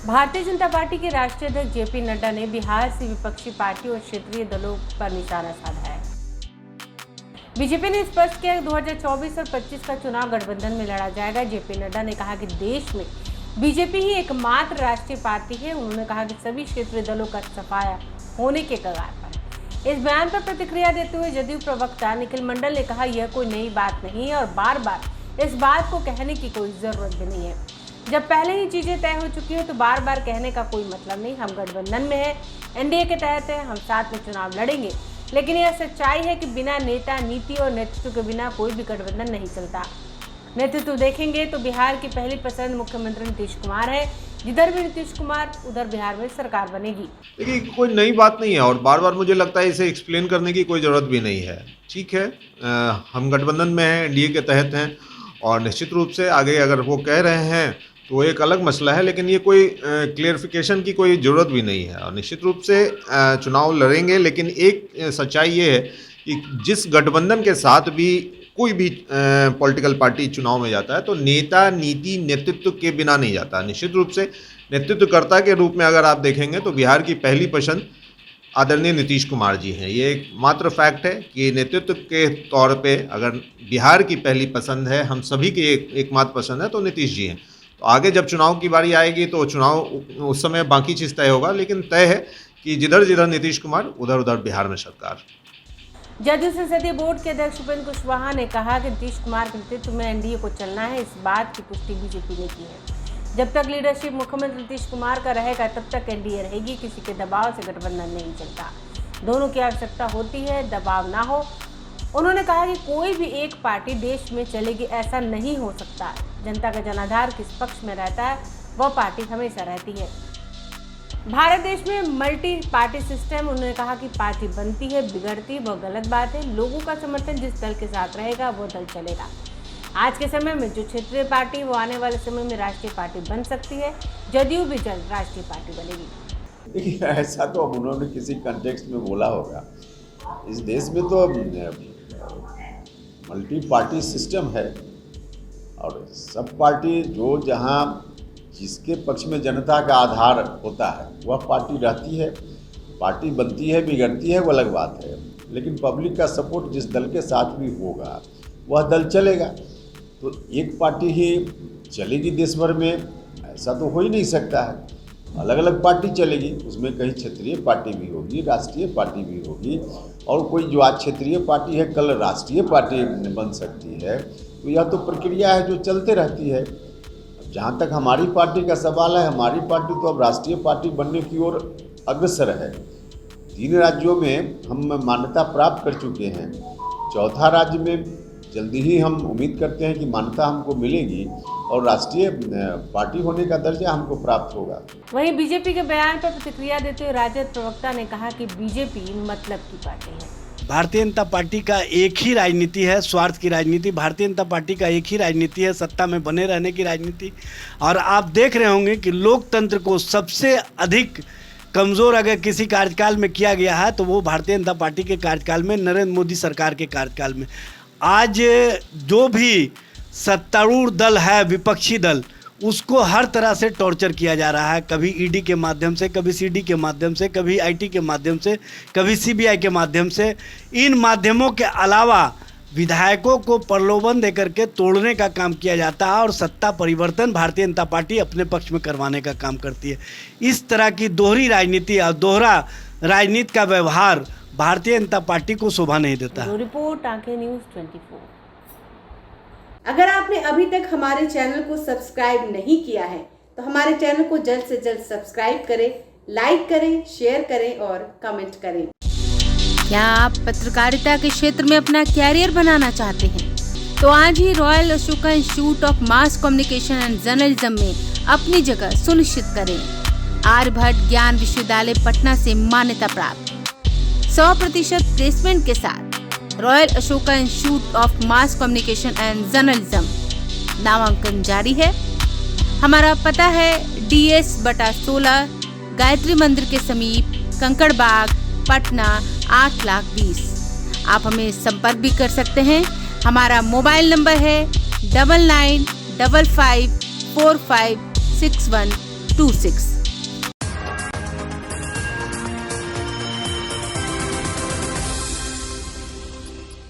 Bharatiya Janata party के राष्ट्रीय अध्यक्ष जेपी नड्डा ने बिहार से विपक्षी पार्टियों और क्षेत्रीय दलों पर निशाना साधा है। बीजेपी ने स्पष्ट किया कि 2024 और 25 का चुनाव गठबंधन में लड़ा जाएगा। जेपी नड्डा ने कहा कि देश में बीजेपी ही एकमात्र राष्ट्रीय पार्टी है। उन्होंने कहा कि सभी क्षेत्रीय दलों का सफाया होने के कगार पर। इस बयान पर प्रतिक्रिया देते हुए जदयू प्रवक्ता निखिल मंडल ने कहा, यह कोई नई बात नहीं है और बार बार इस बात को कहने की कोई जरूरत भी नहीं है। जब पहले ही चीजें तय हो चुकी हो तो बार बार कहने का कोई मतलब नहीं। हम गठबंधन में हैं, एनडीए के तहत है, हम साथ में चुनाव लड़ेंगे, लेकिन यह सच्चाई है कि बिना नेता, नीति और नेतृत्व के बिना कोई भी गठबंधन नहीं चलता। नेतृत्व देखेंगे तो बिहार की पहली पसंद मुख्यमंत्री नीतीश कुमार है। जिधर भी नीतीश कुमार उधर बिहार में सरकार बनेगी। देखिए, कोई नई बात नहीं है और बार बार मुझे लगता है इसे एक्सप्लेन करने की कोई ज़रूरत भी नहीं है। ठीक है, हम गठबंधन में हैं, एनडीए के तहत हैं और निश्चित रूप से आगे अगर वो कह रहे हैं तो वो एक अलग मसला है, लेकिन ये कोई क्लियरिफिकेशन की कोई ज़रूरत भी नहीं है। और निश्चित रूप से चुनाव लड़ेंगे, लेकिन एक सच्चाई ये है कि जिस गठबंधन के साथ भी कोई भी पॉलिटिकल पार्टी चुनाव में जाता है तो नेता, नीति, नेतृत्व के बिना नहीं जाता। निश्चित रूप से नेतृत्वकर्ता के रूप में अगर आप देखेंगे तो बिहार की पहली पसंद आदरणीय नीतीश कुमार जी हैं। ये एक मात्र फैक्ट है कि नेतृत्व के तौर पे अगर बिहार की पहली पसंद है, हम सभी की एकमात्र पसंद है तो नीतीश जी हैं। तो आगे जब चुनाव की बारी आएगी तो चुनाव उस समय बाकी चीज़ तय होगा, लेकिन तय है कि जिधर जिधर नीतीश कुमार उधर उधर बिहार में सरकार। जदयू संसदीय बोर्ड के अध्यक्ष उपेंद्र कुशवाहा ने कहा कि नीतीश कुमार के नेतृत्व में एनडीए को चलना है। इस बात की पुष्टि बीजेपी ने की है। जब तक लीडरशिप मुख्यमंत्री नीतीश कुमार का रहेगा तब तक एनडीए रहेगी। किसी के दबाव से गठबंधन नहीं चलता, दोनों की आवश्यकता होती है, दबाव ना हो। उन्होंने कहा कि कोई भी एक पार्टी देश में चलेगी ऐसा नहीं हो सकता। जनता का जनाधार किस पक्ष में रहता है वह पार्टी हमेशा रहती है। भारत देश में मल्टी पार्टी सिस्टम, उन्होंने कहा कि पार्टी बनती है, बिगड़ती वह गलत बात है। लोगों का समर्थन जिस दल के साथ रहेगा वो दल चलेगा। आज के समय में जो क्षेत्रीय पार्टी वो आने वाले समय में राष्ट्रीय पार्टी बन सकती है। जदयू भी जल्द राष्ट्रीय पार्टी बनेगी। देखिए, ऐसा तो अब उन्होंने किसी कंटेक्स्ट में बोला होगा। इस देश में तो मल्टी पार्टी सिस्टम है और सब पार्टी जो जहाँ जिसके पक्ष में जनता का आधार होता है वह पार्टी रहती है। पार्टी बनती है, बिगड़ती है वो अलग बात है, लेकिन पब्लिक का सपोर्ट जिस दल के साथ भी होगा वह दल चलेगा। तो एक पार्टी ही चलेगी देश भर में, ऐसा तो हो ही नहीं सकता है। अलग अलग पार्टी चलेगी, उसमें कहीं क्षेत्रीय पार्टी भी होगी, राष्ट्रीय पार्टी भी होगी और कोई जो आज क्षेत्रीय पार्टी है कल राष्ट्रीय पार्टी बन सकती है। तो यह तो प्रक्रिया है जो चलते रहती है। जहाँ तक हमारी पार्टी का सवाल है, हमारी पार्टी तो अब राष्ट्रीय पार्टी बनने की ओर अग्रसर है। 3 राज्यों में हम मान्यता प्राप्त कर चुके हैं, चौथा राज्य में जल्दी ही हम उम्मीद करते हैं कि मान्यता हमको मिलेगी और राष्ट्रीय पार्टी होने का दर्जा हमको प्राप्त होगा। वहीं बीजेपी के बयान पर प्रतिक्रिया देते हुए राजद प्रवक्ता ने कहा कि बीजेपी मतलब की पार्टी है। भारतीय जनता पार्टी का एक ही राजनीति है, स्वार्थ की राजनीति। भारतीय जनता पार्टी का एक ही राजनीति है, सत्ता में बने रहने की राजनीति। और आप देख रहे होंगे कि लोकतंत्र को सबसे अधिक कमज़ोर अगर किसी कार्यकाल में किया गया है तो वो भारतीय जनता पार्टी के कार्यकाल में, नरेंद्र मोदी सरकार के कार्यकाल में। आज जो भी सत्तारूढ़ दल है, विपक्षी दल, उसको हर तरह से टॉर्चर किया जा रहा है। कभी ईडी के माध्यम से, कभी सीडी के माध्यम से, कभी आईटी के माध्यम से, कभी सीबीआई के माध्यम से। इन माध्यमों के अलावा विधायकों को प्रलोभन देकर के तोड़ने का काम किया जाता है और सत्ता परिवर्तन भारतीय जनता पार्टी अपने पक्ष में करवाने का काम करती है। इस तरह की दोहरी राजनीति और दोहरा राजनीति का व्यवहार भारतीय जनता पार्टी को शोभा नहीं देता है। रिपोर्ट आंखें न्यूज़ 24। अगर आपने अभी तक हमारे चैनल को सब्सक्राइब नहीं किया है तो हमारे चैनल को जल्द से जल्द सब्सक्राइब करें, लाइक करें, शेयर करें और कमेंट करें। क्या आप पत्रकारिता के क्षेत्र में अपना कैरियर बनाना चाहते हैं? तो आज ही Royal Ashoka Institute of Mass Communication and Journalism में अपनी जगह सुनिश्चित करें। आर्यभट्ट ज्ञान विश्वविद्यालय पटना से मान्यता प्राप्त 100% प्लेसमेंट के साथ royal Ashoka Institute of Mass Communication and journalism नामांकन जारी है। हमारा पता है DS/16 गायत्री मंदिर के समीप, कंकड़ बाग, पटना 8,20,000। आप हमें संपर्क भी कर सकते हैं। हमारा मोबाइल नंबर है 99554561 26